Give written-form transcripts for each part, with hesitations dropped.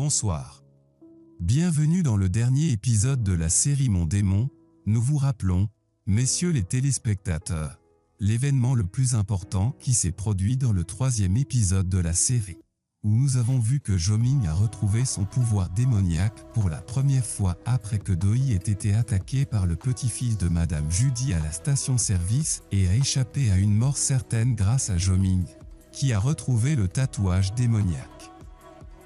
Bonsoir. Bienvenue dans le dernier épisode de la série Mon démon. Nous vous rappelons, messieurs les téléspectateurs, l'événement le plus important qui s'est produit dans le 3e épisode de la série, où nous avons vu que Jo-Ming a retrouvé son pouvoir démoniaque pour la première fois après que Doi ait été attaqué par le petit-fils de Madame Judy à la station-service et a échappé à une mort certaine grâce à Jo-Ming, qui a retrouvé le tatouage démoniaque.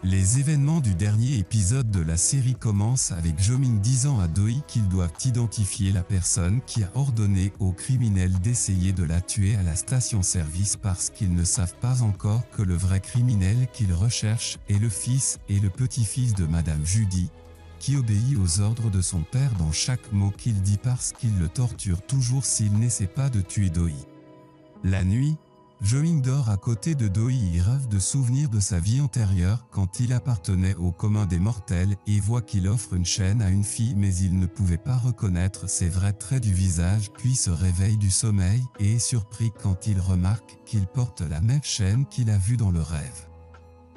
Les événements du dernier épisode de la série commencent avec Jo-Ming disant à Doi qu'ils doivent identifier la personne qui a ordonné aux criminels d'essayer de la tuer à la station-service parce qu'ils ne savent pas encore que le vrai criminel qu'ils recherchent est le fils et le petit-fils de Madame Judy, qui obéit aux ordres de son père dans chaque mot qu'il dit parce qu'il le torture toujours s'il n'essaie pas de tuer Doi. La nuit, Jo-Ming dort à côté de Doi et rêve de souvenirs de sa vie antérieure quand il appartenait au commun des mortels et voit qu'il offre une chaîne à une fille mais il ne pouvait pas reconnaître ses vrais traits du visage puis se réveille du sommeil et est surpris quand il remarque qu'il porte la même chaîne qu'il a vue dans le rêve.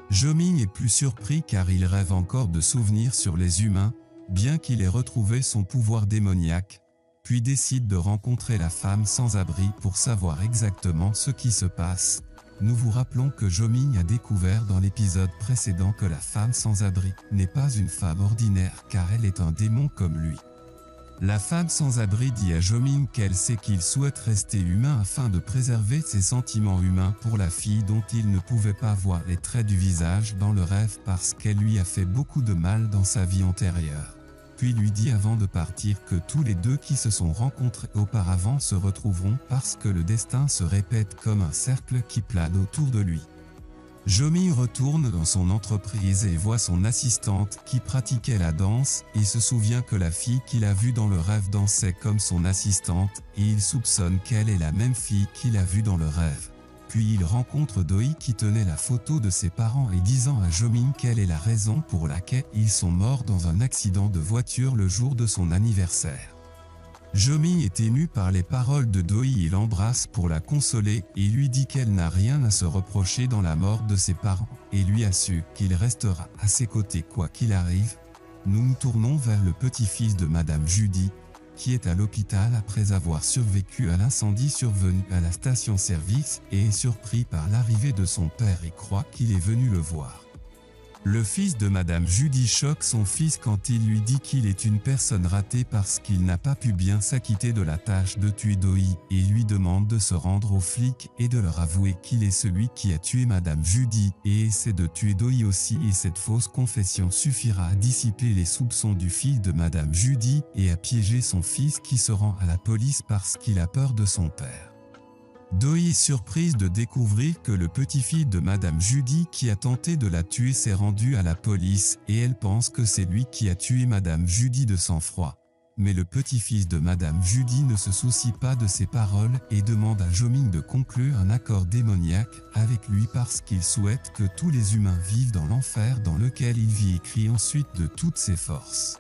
Jo-Ming est plus surpris car il rêve encore de souvenirs sur les humains, bien qu'il ait retrouvé son pouvoir démoniaque, puis décide de rencontrer la femme sans abri pour savoir exactement ce qui se passe. Nous vous rappelons que Jo-Ming a découvert dans l'épisode précédent que la femme sans abri n'est pas une femme ordinaire car elle est un démon comme lui. La femme sans abri dit à Jo-Ming qu'elle sait qu'il souhaite rester humain afin de préserver ses sentiments humains pour la fille dont il ne pouvait pas voir les traits du visage dans le rêve parce qu'elle lui a fait beaucoup de mal dans sa vie antérieure. Puis lui dit avant de partir que tous les deux qui se sont rencontrés auparavant se retrouveront parce que le destin se répète comme un cercle qui plane autour de lui. Jo-Ming retourne dans son entreprise et voit son assistante qui pratiquait la danse et se souvient que la fille qu'il a vue dans le rêve dansait comme son assistante et il soupçonne qu'elle est la même fille qu'il a vue dans le rêve. Puis il rencontre Doi qui tenait la photo de ses parents et disant à Jo-Ming quelle est la raison pour laquelle ils sont morts dans un accident de voiture le jour de son anniversaire. Jo-Ming est ému par les paroles de Doi et l'embrasse pour la consoler et lui dit qu'elle n'a rien à se reprocher dans la mort de ses parents et lui assure qu'il restera à ses côtés quoi qu'il arrive. Nous nous tournons vers le petit-fils de Madame Judy, qui est à l'hôpital après avoir survécu à l'incendie survenu à la station-service et est surpris par l'arrivée de son père et croit qu'il est venu le voir. Le fils de Madame Judy choque son fils quand il lui dit qu'il est une personne ratée parce qu'il n'a pas pu bien s'acquitter de la tâche de tuer Doi et lui demande de se rendre aux flics et de leur avouer qu'il est celui qui a tué Madame Judy et essaie de tuer Doi aussi et cette fausse confession suffira à dissiper les soupçons du fils de Madame Judy et à piéger son fils qui se rend à la police parce qu'il a peur de son père. Doi est surprise de découvrir que le petit-fils de Madame Judy qui a tenté de la tuer s'est rendu à la police et elle pense que c'est lui qui a tué Madame Judy de sang-froid. Mais le petit-fils de Madame Judy ne se soucie pas de ses paroles et demande à Jo-Ming de conclure un accord démoniaque avec lui parce qu'il souhaite que tous les humains vivent dans l'enfer dans lequel il vit et crie ensuite de toutes ses forces.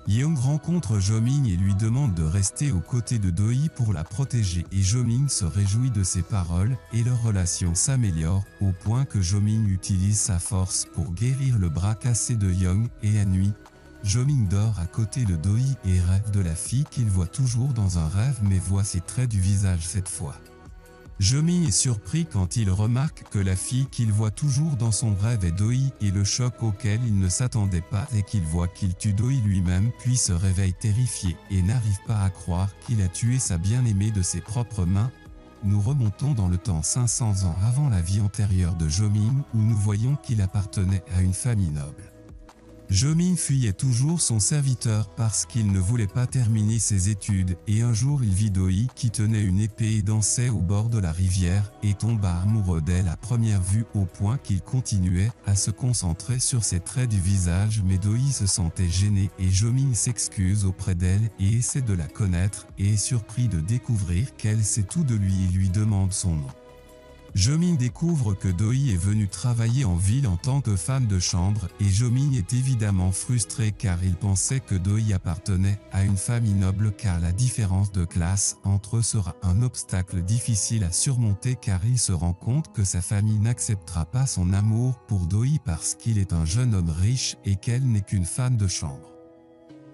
Young rencontre Jo-Ming et lui demande de rester aux côtés de Doi pour la protéger et Jo-Ming se réjouit de ses paroles et leur relation s'améliore au point que Jo-Ming utilise sa force pour guérir le bras cassé de Young et à nuit, Jo-Ming dort à côté de Doi et rêve de la fille qu'il voit toujours dans un rêve mais voit ses traits du visage cette fois. Jo-Ming est surpris quand il remarque que la fille qu'il voit toujours dans son rêve est Doi et le choc auquel il ne s'attendait pas et qu'il voit qu'il tue Doi lui-même puis se réveille terrifié et n'arrive pas à croire qu'il a tué sa bien-aimée de ses propres mains. Nous remontons dans le temps 500 ans avant la vie antérieure de Jo-Ming où nous voyons qu'il appartenait à une famille noble. Jo-Ming fuyait toujours son serviteur parce qu'il ne voulait pas terminer ses études et un jour il vit Doi qui tenait une épée et dansait au bord de la rivière et tomba amoureux d'elle à première vue au point qu'il continuait à se concentrer sur ses traits du visage mais Doi se sentait gêné et Jo-Ming s'excuse auprès d'elle et essaie de la connaître et est surpris de découvrir qu'elle sait tout de lui et lui demande son nom. Jomin découvre que Doi est venue travailler en ville en tant que femme de chambre et Jomin est évidemment frustré car il pensait que Doi appartenait à une famille noble car la différence de classe entre eux sera un obstacle difficile à surmonter car il se rend compte que sa famille n'acceptera pas son amour pour Doi parce qu'il est un jeune homme riche et qu'elle n'est qu'une femme de chambre.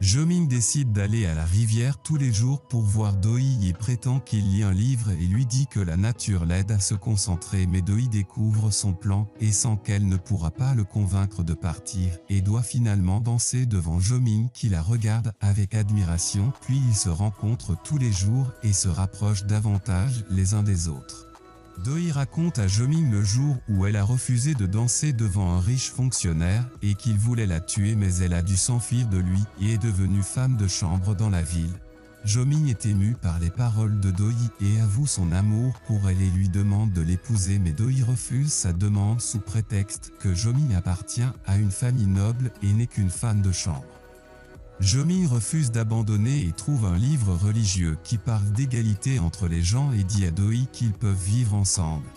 Jomin décide d'aller à la rivière tous les jours pour voir Doi et prétend qu'il lit un livre et lui dit que la nature l'aide à se concentrer mais Doi découvre son plan et sent qu'elle ne pourra pas le convaincre de partir et doit finalement danser devant Jomin qui la regarde avec admiration puis ils se rencontrent tous les jours et se rapprochent davantage les uns des autres. Doi raconte à Jomin le jour où elle a refusé de danser devant un riche fonctionnaire et qu'il voulait la tuer mais elle a dû s'enfuir de lui et est devenue femme de chambre dans la ville. Jomin est ému par les paroles de Doi et avoue son amour pour elle et lui demande de l'épouser mais Doi refuse sa demande sous prétexte que Jomin appartient à une famille noble et n'est qu'une femme de chambre. Jomin refuse d'abandonner et trouve un livre religieux qui parle d'égalité entre les gens et dit à Doi qu'ils peuvent vivre ensemble.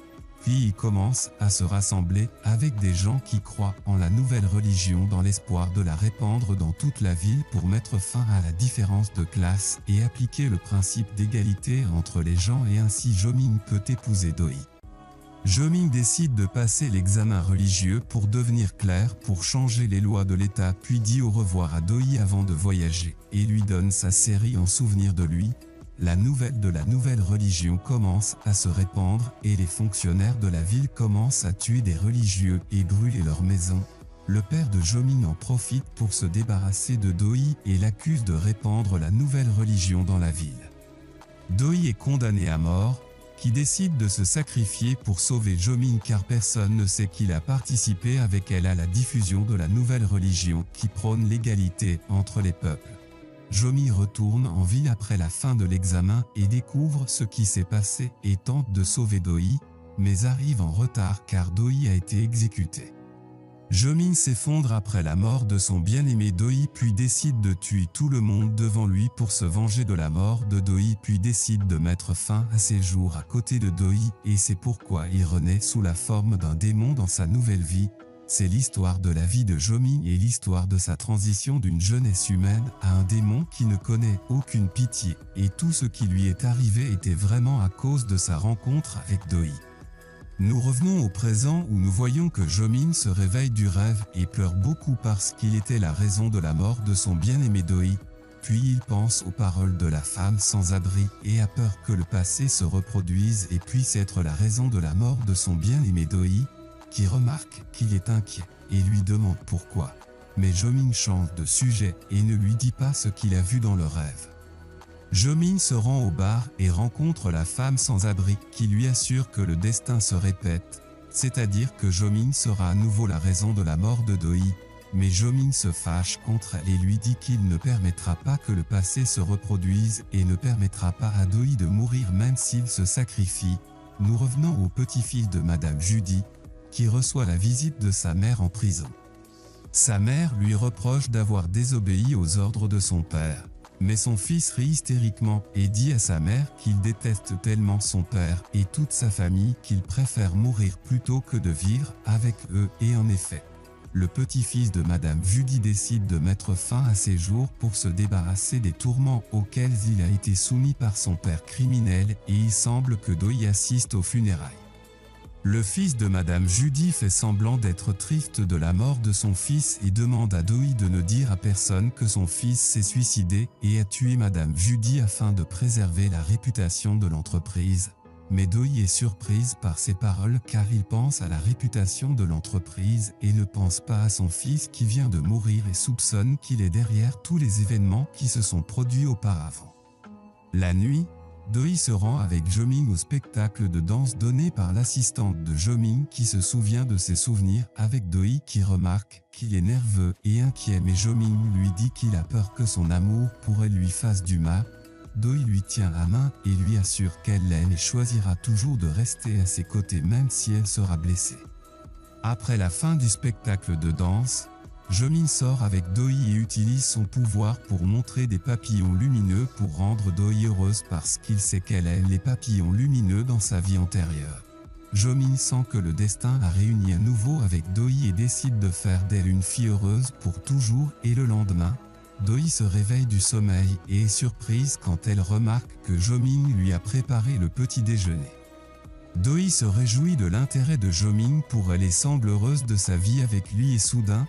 Puis ils commencent à se rassembler avec des gens qui croient en la nouvelle religion dans l'espoir de la répandre dans toute la ville pour mettre fin à la différence de classe et appliquer le principe d'égalité entre les gens et ainsi Jomin peut épouser Doi. Jomin décide de passer l'examen religieux pour devenir clair pour changer les lois de l'État puis dit au revoir à Doi avant de voyager et lui donne sa série en souvenir de lui. La nouvelle de la nouvelle religion commence à se répandre et les fonctionnaires de la ville commencent à tuer des religieux et brûler leurs maisons. Le père de Jomin en profite pour se débarrasser de Doi et l'accuse de répandre la nouvelle religion dans la ville. Doi est condamné à mort, qui décide de se sacrifier pour sauver Jomin car personne ne sait qu'il a participé avec elle à la diffusion de la nouvelle religion qui prône l'égalité entre les peuples. Jomin retourne en ville après la fin de l'examen et découvre ce qui s'est passé et tente de sauver Doi, mais arrive en retard car Doi a été exécuté. Jomin s'effondre après la mort de son bien-aimé Doi puis décide de tuer tout le monde devant lui pour se venger de la mort de Doi puis décide de mettre fin à ses jours à côté de Doi et c'est pourquoi il renaît sous la forme d'un démon dans sa nouvelle vie. C'est l'histoire de la vie de Jomin et l'histoire de sa transition d'une jeunesse humaine à un démon qui ne connaît aucune pitié et tout ce qui lui est arrivé était vraiment à cause de sa rencontre avec Doi. Nous revenons au présent où nous voyons que Jomin se réveille du rêve et pleure beaucoup parce qu'il était la raison de la mort de son bien-aimé Doi, puis il pense aux paroles de la femme sans abri et a peur que le passé se reproduise et puisse être la raison de la mort de son bien-aimé Doi, qui remarque qu'il est inquiet et lui demande pourquoi. Mais Jomin change de sujet et ne lui dit pas ce qu'il a vu dans le rêve. Jomin se rend au bar et rencontre la femme sans abri qui lui assure que le destin se répète, c'est-à-dire que Jomin sera à nouveau la raison de la mort de Doi, mais Jomin se fâche contre elle et lui dit qu'il ne permettra pas que le passé se reproduise et ne permettra pas à Doi de mourir même s'il se sacrifie. Nous revenons au petit-fils de Madame Judy, qui reçoit la visite de sa mère en prison. Sa mère lui reproche d'avoir désobéi aux ordres de son père. Mais son fils rit hystériquement et dit à sa mère qu'il déteste tellement son père et toute sa famille qu'il préfère mourir plutôt que de vivre avec eux et en effet, le petit-fils de Madame Judy décide de mettre fin à ses jours pour se débarrasser des tourments auxquels il a été soumis par son père criminel et il semble que Doi assiste aux funérailles. Le fils de Madame Judy fait semblant d'être triste de la mort de son fils et demande à Doi de ne dire à personne que son fils s'est suicidé et a tué Madame Judy afin de préserver la réputation de l'entreprise. Mais Doi est surprise par ces paroles car il pense à la réputation de l'entreprise et ne pense pas à son fils qui vient de mourir et soupçonne qu'il est derrière tous les événements qui se sont produits auparavant. La nuit, Doi se rend avec Jomin au spectacle de danse donné par l'assistante de Jomin qui se souvient de ses souvenirs avec Doi qui remarque qu'il est nerveux et inquiet mais Jomin lui dit qu'il a peur que son amour pour elle lui fasse du mal. Doi lui tient la main et lui assure qu'elle l'aime et choisira toujours de rester à ses côtés même si elle sera blessée. Après la fin du spectacle de danse, Jomin sort avec Doi et utilise son pouvoir pour montrer des papillons lumineux pour rendre Doi heureuse parce qu'il sait qu'elle aime les papillons lumineux dans sa vie antérieure. Jo-min sent que le destin la réunit à nouveau avec Do-hee et décide de faire d'elle une fille heureuse pour toujours et le lendemain, Do-hee se réveille du sommeil et est surprise quand elle remarque que Jo-min lui a préparé le petit déjeuner. Do-hee se réjouit de l'intérêt de Jo-min pour elle et semble heureuse de sa vie avec lui et soudain,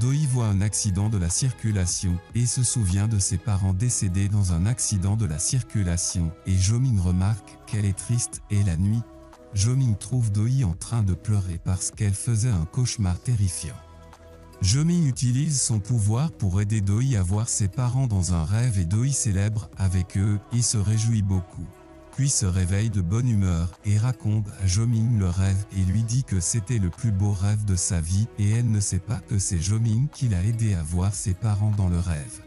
Do-hee voit un accident de la circulation et se souvient de ses parents décédés dans un accident de la circulation et Jo-min remarque qu'elle est triste et la nuit, Jo-min trouve Do-hee en train de pleurer parce qu'elle faisait un cauchemar terrifiant. Jo-min utilise son pouvoir pour aider Do-hee à voir ses parents dans un rêve et Do-hee célèbre avec eux et se réjouit beaucoup. Puis se réveille de bonne humeur et raconte à Jo-min le rêve et lui dit que c'était le plus beau rêve de sa vie et elle ne sait pas que c'est Jo-min qui l'a aidé à voir ses parents dans le rêve.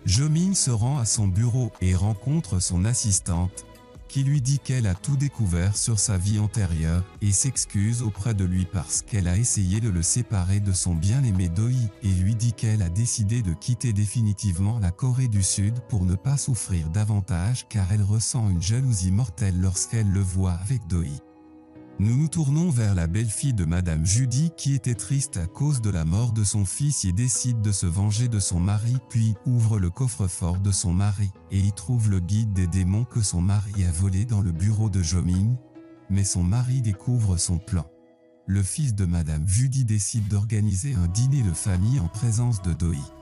Jo-min se rend à son bureau et rencontre son assistante, qui lui dit qu'elle a tout découvert sur sa vie antérieure et s'excuse auprès de lui parce qu'elle a essayé de le séparer de son bien-aimé Do-hee et lui dit qu'elle a décidé de quitter définitivement la Corée du Sud pour ne pas souffrir davantage car elle ressent une jalousie mortelle lorsqu'elle le voit avec Do-hee. Nous nous tournons vers la belle-fille de Madame Judy qui était triste à cause de la mort de son fils et décide de se venger de son mari puis ouvre le coffre-fort de son mari et y trouve le guide des démons que son mari a volé dans le bureau de Jo-min, mais son mari découvre son plan. Le fils de Madame Judy décide d'organiser un dîner de famille en présence de Do-hee.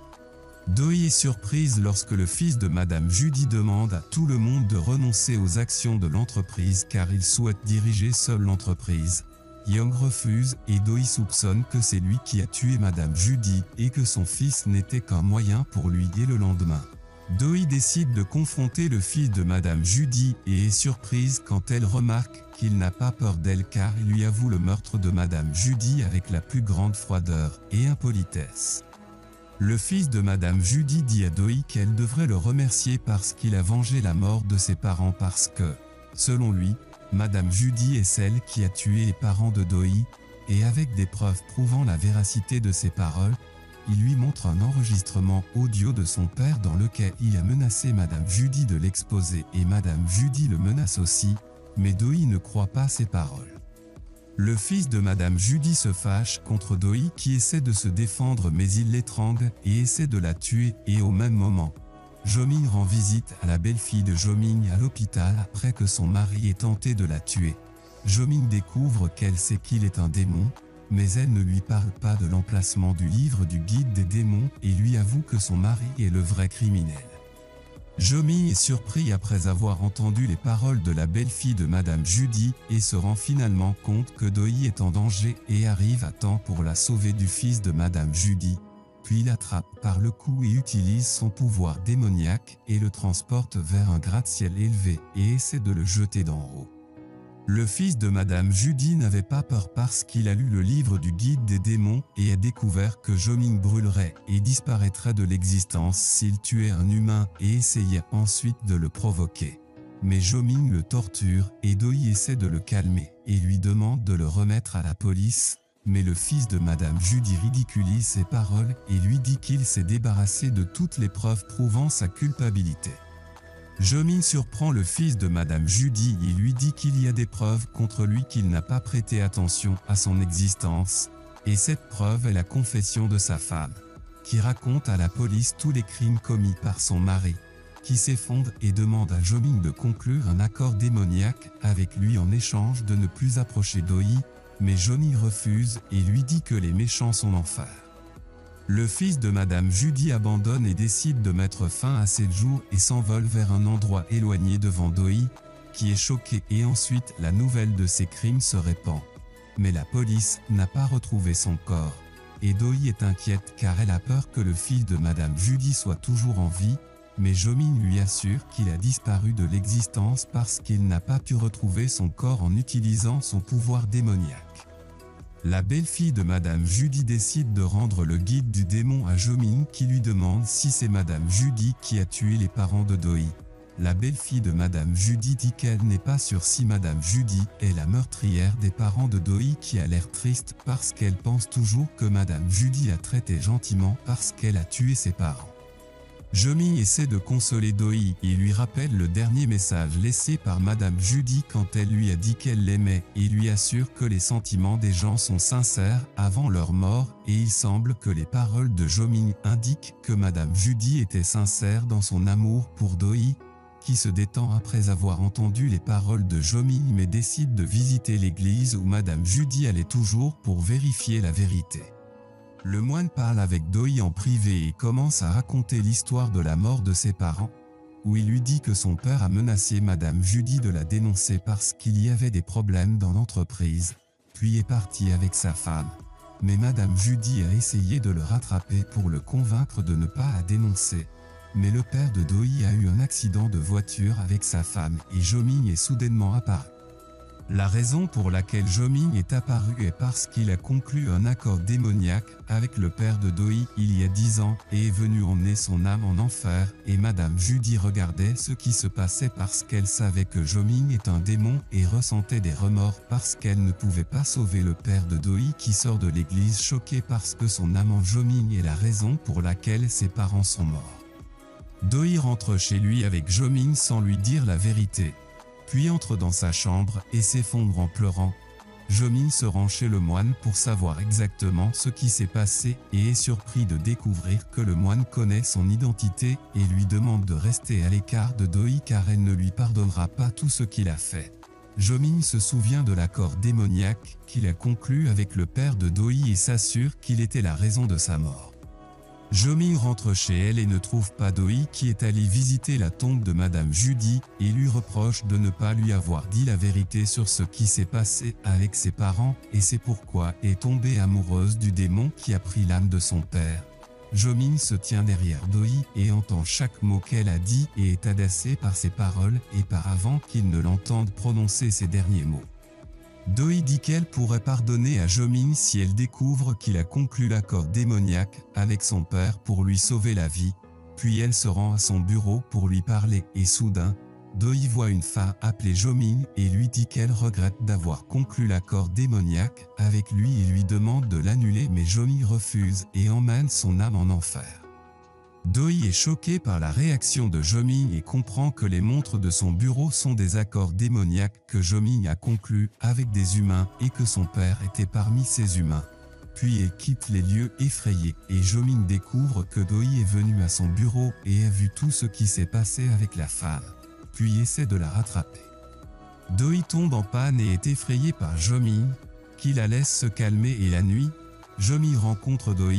Do-hee est surprise lorsque le fils de Madame Judy demande à tout le monde de renoncer aux actions de l'entreprise car il souhaite diriger seul l'entreprise. Young refuse et Do-hee soupçonne que c'est lui qui a tué Madame Judy et que son fils n'était qu'un moyen pour lui dès le lendemain. Do-hee décide de confronter le fils de Madame Judy et est surprise quand elle remarque qu'il n'a pas peur d'elle car il lui avoue le meurtre de Madame Judy avec la plus grande froideur et impolitesse. Le fils de Madame Judy dit à Do-hee qu'elle devrait le remercier parce qu'il a vengé la mort de ses parents parce que, selon lui, Madame Judy est celle qui a tué les parents de Do-hee, et avec des preuves prouvant la véracité de ses paroles, il lui montre un enregistrement audio de son père dans lequel il a menacé Madame Judy de l'exposer et Madame Judy le menace aussi, mais Do-hee ne croit pas ses paroles. Le fils de Madame Judy se fâche contre Do-hee qui essaie de se défendre mais il l'étrangle et essaie de la tuer et au même moment, Jo-min rend visite à la belle-fille de Jo-min à l'hôpital après que son mari ait tenté de la tuer. Jo-min découvre qu'elle sait qu'il est un démon, mais elle ne lui parle pas de l'emplacement du livre du guide des démons et lui avoue que son mari est le vrai criminel. Jo-min est surpris après avoir entendu les paroles de la belle-fille de Madame Judy et se rend finalement compte que Do-hee est en danger et arrive à temps pour la sauver du fils de Madame Judy, puis l'attrape par le cou et utilise son pouvoir démoniaque et le transporte vers un gratte-ciel élevé et essaie de le jeter d'en haut. Le fils de Madame Judy n'avait pas peur parce qu'il a lu le livre du guide des démons et a découvert que Jo-min brûlerait et disparaîtrait de l'existence s'il tuait un humain et essayait ensuite de le provoquer. Mais Jo-min le torture et Do-hee essaie de le calmer et lui demande de le remettre à la police, mais le fils de Madame Judy ridiculise ses paroles et lui dit qu'il s'est débarrassé de toutes les preuves prouvant sa culpabilité. Jo-min surprend le fils de Madame Judy et lui dit qu'il y a des preuves contre lui qu'il n'a pas prêté attention à son existence, et cette preuve est la confession de sa femme, qui raconte à la police tous les crimes commis par son mari, qui s'effondre et demande à Jo-min de conclure un accord démoniaque avec lui en échange de ne plus approcher Do-hee, mais Jo-min refuse et lui dit que les méchants sont l'enfer. Le fils de Madame Judy abandonne et décide de mettre fin à ses jours et s'envole vers un endroit éloigné devant Do-hee, qui est choqué et ensuite la nouvelle de ses crimes se répand. Mais la police n'a pas retrouvé son corps, et Do-hee est inquiète car elle a peur que le fils de Madame Judy soit toujours en vie, mais Jo-min lui assure qu'il a disparu de l'existence parce qu'il n'a pas pu retrouver son corps en utilisant son pouvoir démoniaque. La belle-fille de Madame Judy décide de rendre le guide du démon à Jo-min qui lui demande si c'est Madame Judy qui a tué les parents de Do-hee. La belle-fille de Madame Judy dit qu'elle n'est pas sûre si Madame Judy est la meurtrière des parents de Do-hee qui a l'air triste parce qu'elle pense toujours que Madame Judy a traité gentiment parce qu'elle a tué ses parents. Joming essaie de consoler Doi et lui rappelle le dernier message laissé par Madame Judy quand elle lui a dit qu'elle l'aimait et lui assure que les sentiments des gens sont sincères avant leur mort et il semble que les paroles de Joming indiquent que Madame Judy était sincère dans son amour pour Doi, qui se détend après avoir entendu les paroles de Joming mais décide de visiter l'église où Madame Judy allait toujours pour vérifier la vérité. Le moine parle avec Doi en privé et commence à raconter l'histoire de la mort de ses parents, où il lui dit que son père a menacé Madame Judy de la dénoncer parce qu'il y avait des problèmes dans l'entreprise, puis est parti avec sa femme. Mais Madame Judy a essayé de le rattraper pour le convaincre de ne pas la dénoncer. Mais le père de Doi a eu un accident de voiture avec sa femme et Joming est soudainement apparu. La raison pour laquelle Joming est apparu est parce qu'il a conclu un accord démoniaque avec le père de Doi il y a 10 ans et est venu emmener son âme en enfer et Madame Judy regardait ce qui se passait parce qu'elle savait que Joming est un démon et ressentait des remords parce qu'elle ne pouvait pas sauver le père de Doi qui sort de l'église choqué parce que son amant Joming est la raison pour laquelle ses parents sont morts. Doi rentre chez lui avec Joming sans lui dire la vérité. Puis entre dans sa chambre et s'effondre en pleurant. Joming se rend chez le moine pour savoir exactement ce qui s'est passé et est surpris de découvrir que le moine connaît son identité et lui demande de rester à l'écart de Doi car elle ne lui pardonnera pas tout ce qu'il a fait. Joming se souvient de l'accord démoniaque qu'il a conclu avec le père de Doi et s'assure qu'il était la raison de sa mort. Joming rentre chez elle et ne trouve pas Doi qui est allé visiter la tombe de Madame Judy et lui reproche de ne pas lui avoir dit la vérité sur ce qui s'est passé avec ses parents et c'est pourquoi elle est tombée amoureuse du démon qui a pris l'âme de son père. Joming se tient derrière Doi et entend chaque mot qu'elle a dit et est agacé par ses paroles et par avant qu'il ne l'entende prononcer ces derniers mots. Doi dit qu'elle pourrait pardonner à Joming si elle découvre qu'il a conclu l'accord démoniaque avec son père pour lui sauver la vie, puis elle se rend à son bureau pour lui parler et soudain, Doi voit une femme appelée Joming et lui dit qu'elle regrette d'avoir conclu l'accord démoniaque avec lui et lui demande de l'annuler mais Joming refuse et emmène son âme en enfer. Doi est choqué par la réaction de Joming et comprend que les montres de son bureau sont des accords démoniaques que Joming a conclus avec des humains et que son père était parmi ces humains. Puis elle quitte les lieux effrayés et Joming découvre que Doi est venu à son bureau et a vu tout ce qui s'est passé avec la femme, puis essaie de la rattraper. Doi tombe en panne et est effrayé par Joming, qui la laisse se calmer et la nuit, Joming rencontre Doi,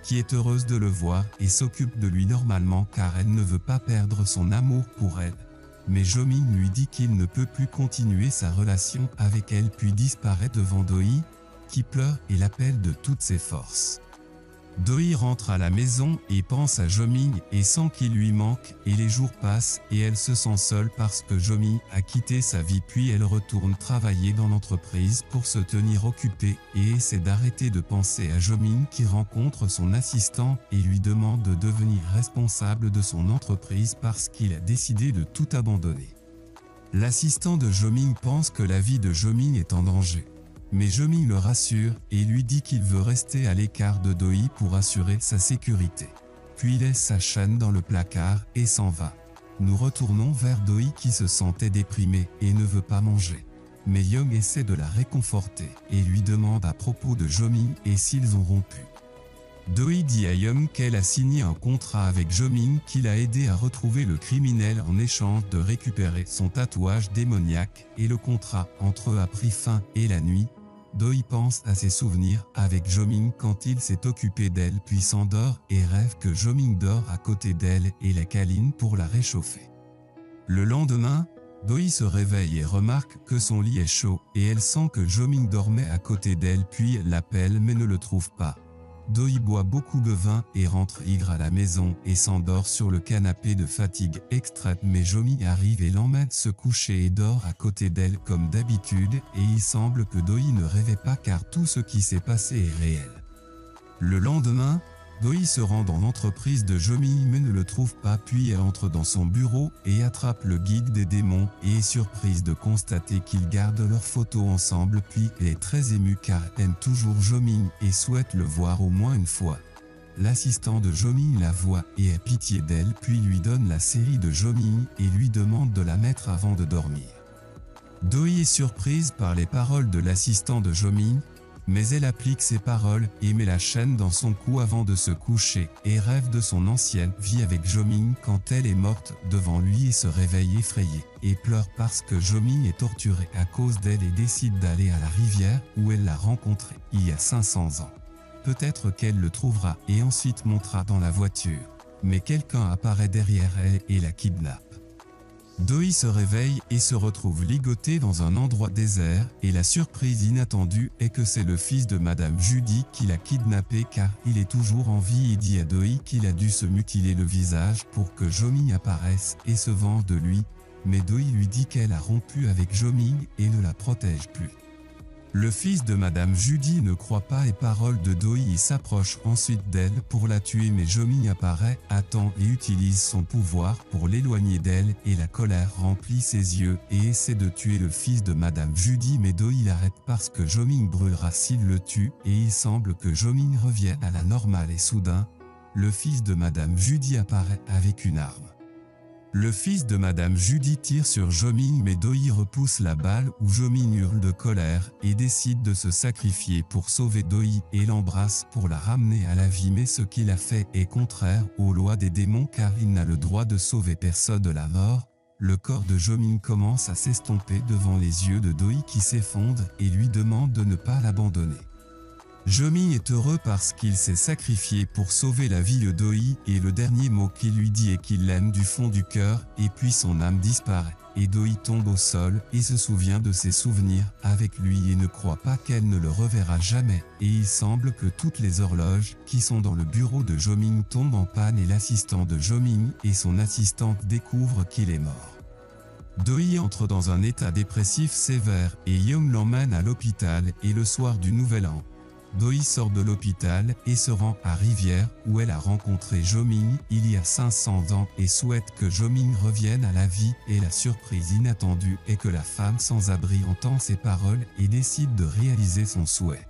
qui est heureuse de le voir et s'occupe de lui normalement car elle ne veut pas perdre son amour pour elle. Mais Joming lui dit qu'il ne peut plus continuer sa relation avec elle puis disparaît devant Doi, qui pleure et l'appelle de toutes ses forces. Doi rentre à la maison et pense à Joming et sent qu'il lui manque et les jours passent et elle se sent seule parce que Joming a quitté sa vie puis elle retourne travailler dans l'entreprise pour se tenir occupée et essaie d'arrêter de penser à Joming qui rencontre son assistant et lui demande de devenir responsable de son entreprise parce qu'il a décidé de tout abandonner. L'assistant de Joming pense que la vie de Joming est en danger. Mais Joming le rassure et lui dit qu'il veut rester à l'écart de Doi pour assurer sa sécurité. Puis laisse sa chaîne dans le placard et s'en va. Nous retournons vers Doi qui se sentait déprimée et ne veut pas manger. Mais Young essaie de la réconforter et lui demande à propos de Joming et s'ils ont rompu. Doi dit à Young qu'elle a signé un contrat avec Joming qui l'a aidé à retrouver le criminel en échange de récupérer son tatouage démoniaque et le contrat entre eux a pris fin et la nuit, Doi pense à ses souvenirs avec Joming quand il s'est occupé d'elle puis s'endort et rêve que Joming dort à côté d'elle et la câline pour la réchauffer. Le lendemain, Doi se réveille et remarque que son lit est chaud et elle sent que Joming dormait à côté d'elle puis elle l'appelle mais ne le trouve pas. Doi boit beaucoup de vin et rentre ivre à la maison et s'endort sur le canapé de fatigue extrême mais Joming arrive et l'emmène se coucher et dort à côté d'elle comme d'habitude et il semble que Doi ne rêvait pas car tout ce qui s'est passé est réel. Le lendemain, Doi se rend dans l'entreprise de Joming mais ne le trouve pas puis elle entre dans son bureau et attrape le guide des démons et est surprise de constater qu'ils gardent leurs photos ensemble puis elle est très émue car elle aime toujours Joming et souhaite le voir au moins une fois. L'assistant de Jo-min la voit et a pitié d'elle puis lui donne la série de Jo-min et lui demande de la mettre avant de dormir. Do-hee est surprise par les paroles de l'assistant de Jo-min, mais elle applique ses paroles et met la chaîne dans son cou avant de se coucher et rêve de son ancienne vie avec Jo-min quand elle est morte devant lui et se réveille effrayée et pleure parce que Jo-min est torturé à cause d'elle et décide d'aller à la rivière où elle l'a rencontré il y a 500 ans. Peut-être qu'elle le trouvera et ensuite montera dans la voiture, mais quelqu'un apparaît derrière elle et la kidnappe. Do-hee se réveille et se retrouve ligoté dans un endroit désert et la surprise inattendue est que c'est le fils de Madame Judy qui l'a kidnappé car il est toujours en vie et dit à Do-hee qu'il a dû se mutiler le visage pour que Jo-min apparaisse et se venge de lui, mais Do-hee lui dit qu'elle a rompu avec Jo-min et ne la protège plus. Le fils de Madame Judy ne croit pas les paroles de Do-hee et s'approche ensuite d'elle pour la tuer mais Jo-min apparaît, attend et utilise son pouvoir pour l'éloigner d'elle et la colère remplit ses yeux et essaie de tuer le fils de Madame Judy mais Do-hee l'arrête parce que Jo-min brûlera s'il le tue et il semble que Jo-min revienne à la normale et soudain, le fils de Madame Judy apparaît avec une arme. Le fils de Madame Judy tire sur Jo-min mais Do-hee repousse la balle où Jo-min hurle de colère et décide de se sacrifier pour sauver Do-hee et l'embrasse pour la ramener à la vie mais ce qu'il a fait est contraire aux lois des démons car il n'a le droit de sauver personne de la mort. Le corps de Jo-min commence à s'estomper devant les yeux de Do-hee qui s'effondrent et lui demande de ne pas l'abandonner. Jo-min est heureux parce qu'il s'est sacrifié pour sauver la vie de Do-hee et le dernier mot qu'il lui dit est qu'il l'aime du fond du cœur et puis son âme disparaît et Do-hee tombe au sol et se souvient de ses souvenirs avec lui et ne croit pas qu'elle ne le reverra jamais et il semble que toutes les horloges qui sont dans le bureau de Jo-min tombent en panne et l'assistant de Jo-min et son assistante découvrent qu'il est mort. Do-hee entre dans un état dépressif sévère et Young l'emmène à l'hôpital et le soir du Nouvel An, Do-hee sort de l'hôpital et se rend à Rivière où elle a rencontré Jo-min il y a 500 ans et souhaite que Jo-min revienne à la vie et la surprise inattendue est que la femme sans abri entend ses paroles et décide de réaliser son souhait.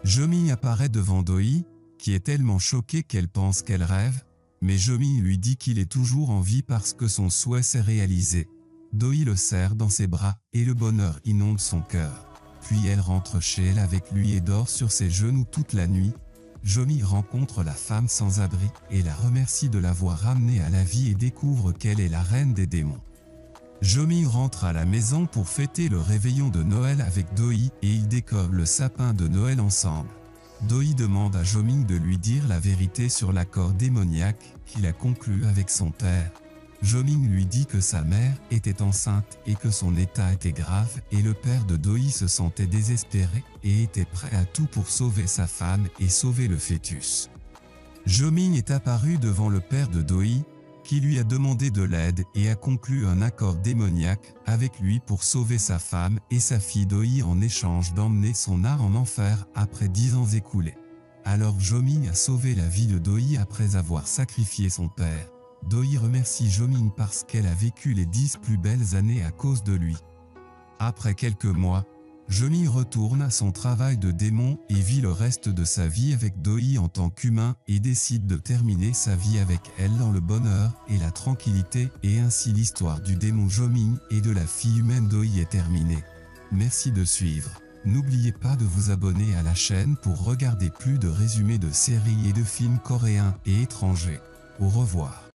Jo-min apparaît devant Do-hee, qui est tellement choquée qu'elle pense qu'elle rêve, mais Jo-min lui dit qu'il est toujours en vie parce que son souhait s'est réalisé. Do-hee le serre dans ses bras et le bonheur inonde son cœur. Puis elle rentre chez elle avec lui et dort sur ses genoux toute la nuit. Jo-min rencontre la femme sans abri et la remercie de l'avoir ramenée à la vie et découvre qu'elle est la reine des démons. Jo-min rentre à la maison pour fêter le réveillon de Noël avec Do-hee et ils décorent le sapin de Noël ensemble. Do-hee demande à Jo-min de lui dire la vérité sur l'accord démoniaque qu'il a conclu avec son père. Jo-min lui dit que sa mère était enceinte et que son état était grave et le père de Do-hee se sentait désespéré et était prêt à tout pour sauver sa femme et sauver le fœtus. Jo-min est apparu devant le père de Do-hee, qui lui a demandé de l'aide et a conclu un accord démoniaque avec lui pour sauver sa femme et sa fille Do-hee en échange d'emmener son âme en enfer après 10 ans écoulés. Alors Jo-min a sauvé la vie de Do-hee après avoir sacrifié son père. Do-hee remercie Jo-min parce qu'elle a vécu les 10 plus belles années à cause de lui. Après quelques mois, Jo-min retourne à son travail de démon et vit le reste de sa vie avec Do-hee en tant qu'humain et décide de terminer sa vie avec elle dans le bonheur et la tranquillité et ainsi l'histoire du démon Jo-min et de la fille humaine Do-hee est terminée. Merci de suivre. N'oubliez pas de vous abonner à la chaîne pour regarder plus de résumés de séries et de films coréens et étrangers. Au revoir.